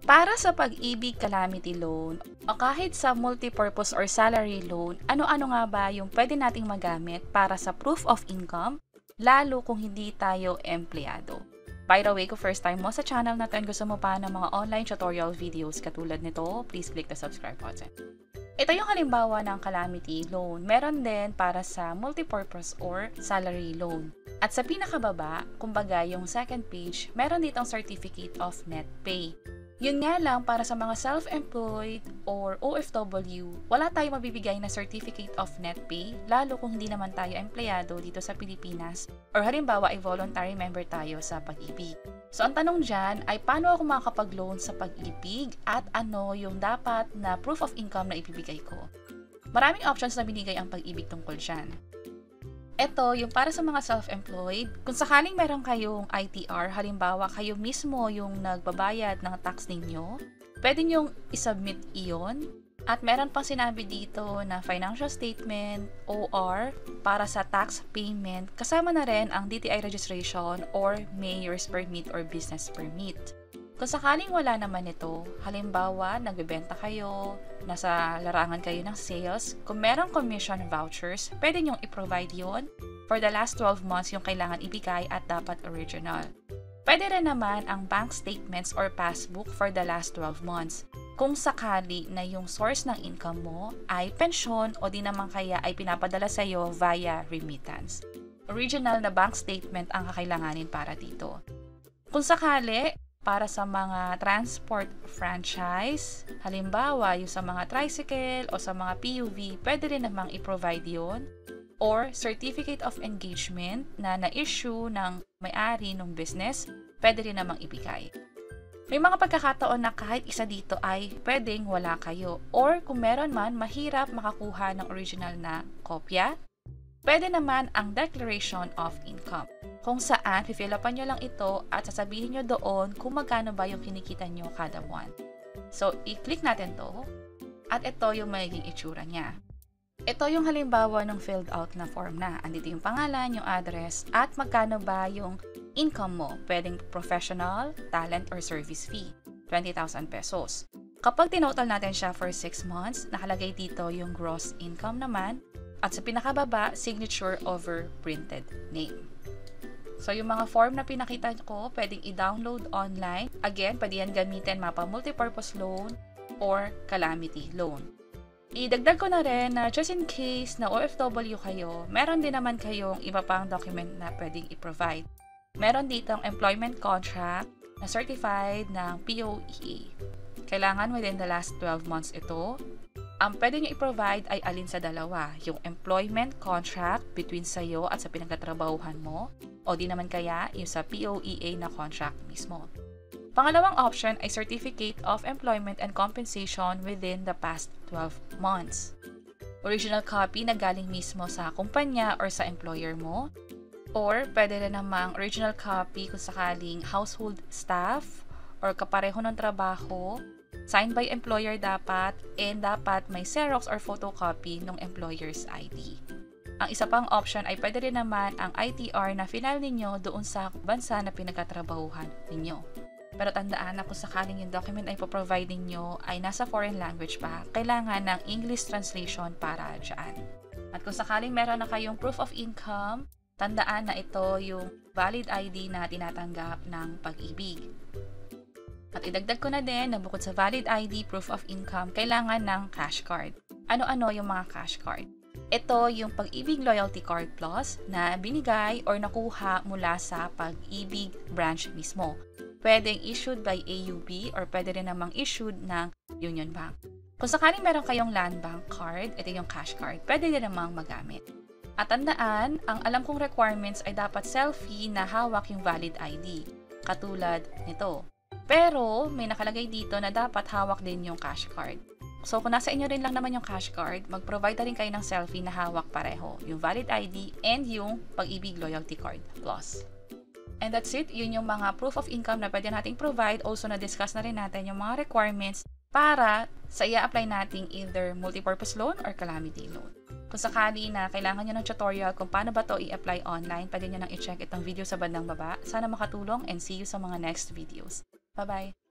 Para sa pag-ibig calamity loan o kahit sa multipurpose or salary loan, ano-ano nga ba yung pwede nating magamit para sa proof of income, lalo kung hindi tayo empleyado? By the way, kung first time mo sa channel natin, gusto mo pa ng mga online tutorial videos katulad nito, please click the subscribe button. Ito yung halimbawa ng calamity loan. Meron din para sa multipurpose or salary loan. At sa pinakababa, kumbaga yung second page, meron ditong certificate of net pay. Yun nga lang, para sa mga self-employed or OFW, wala tayong mabibigay na certificate of net pay, lalo kung hindi naman tayo empleyado dito sa Pilipinas or halimbawa ay voluntary member tayo sa Pag-ibig. So ang tanong dyan ay paano ako makakapag-loan sa Pag-ibig at ano yung dapat na proof of income na ibibigay ko? Maraming options na binigay ang Pag-ibig tungkol dyan. Ito, yung para sa mga self-employed, kung sakaling meron kayong ITR, halimbawa kayo mismo yung nagbabayad ng tax ninyo, pwede nyong isubmit iyon. At meron pang sinabi dito na financial statement, OR, para sa tax payment, kasama na rin ang DTI registration or mayor's permit or business permit. Kung sakaling wala naman ito, halimbawa, nagbebenta kayo, nasa larangan kayo ng sales, kung merong commission vouchers, pwede nyong i-provide yon. For the last 12 months yung kailangan ibigay at dapat original. Pwede rin naman ang bank statements or passbook for the last 12 months. Kung sakali na yung source ng income mo ay pensyon o di naman kaya ay pinapadala sa iyo via remittance. Original na bank statement ang kakailanganin para dito. Kung sakali, para sa mga transport franchise, halimbawa yung sa mga tricycle o sa mga PUV, pwede rin namang i-provide yon. Or certificate of engagement na na-issue ng may-ari ng business, pwede rin namang ibigay. May mga pagkakataon na kahit isa dito ay pwedeng wala kayo. Or kung meron man, mahirap makakuha ng original na kopya, pwede naman ang declaration of income. Kung saan, fill upan nyo lang ito at sasabihin nyo doon kung magkano ba yung kinikita nyo kada buwan. So, i-click natin to at ito yung magiging itsura niya. Ito yung halimbawa ng filled out na form na. Andito yung pangalan, yung address, at magkano ba yung income mo. Pwedeng professional, talent, or service fee. 20,000 pesos. Kapag tinotal natin siya for 6 months, nakalagay dito yung gross income naman. At sa pinakababa, signature over printed name. So, yung mga form na pinakita ko, pwedeng i-download online. Again, pwede yan gamitin mapa multipurpose loan or calamity loan. Idagdag ko na rin na just in case na OFW kayo, meron din naman kayong iba pang document na pwedeng i-provide. Meron ditong employment contract na certified ng POEA. Kailangan within the last 12 months ito. Ang pwede nyo i-provide ay alin sa dalawa, yung employment contract between sa'yo at sa pinagtatrabahuhan mo, o di naman kaya yung sa POEA na contract mismo. Pangalawang option ay Certificate of Employment and Compensation within the past 12 months. Original copy na galing mismo sa kumpanya or sa employer mo, or pwede rin namang original copy kung sakaling household staff or kapareho ng trabaho, signed by employer dapat, and dapat may Xerox or photocopy ng employer's ID. Ang isa pang option ay pwede rin naman ang ITR na final ninyo doon sa bansa na pinagkatrabahuhan ninyo. Pero tandaan na kung sakaling yung document ay po-provide ninyo ay nasa foreign language pa, kailangan ng English translation para dyan. At kung sakaling meron na kayong proof of income, tandaan na ito yung valid ID na tinatanggap ng Pag-ibig. At idagdag ko na din na bukod sa valid ID, proof of income, kailangan ng cash card. Ano-ano yung mga cash card? Ito yung Pag-ibig Loyalty Card Plus na binigay or nakuha mula sa Pag-ibig branch mismo. Pwedeng issued by AUB or pwede rin namang issued ng Union Bank. Kung sakaling meron kayong Land Bank card, ito yung cash card, pwede rin namang magamit. At tandaan, ang alam kong requirements ay dapat selfie na hawak yung valid ID, katulad nito. Pero may nakalagay dito na dapat hawak din yung cash card. So kung nasa inyo rin lang naman yung cash card, mag-provide na rin kayo ng selfie na hawak pareho, yung valid ID and yung Pag-ibig Loyalty Card Plus. And that's it, yun yung mga proof of income na pwede nating provide. Also na-discuss na rin natin yung mga requirements para sa i-apply nating either multipurpose loan or calamity loan. Kung sakali na kailangan nyo ng tutorial kung paano ba to i-apply online, pwede nyo nang i-check itong video sa bandang baba. Sana makatulong and see you sa mga next videos. Bye-bye!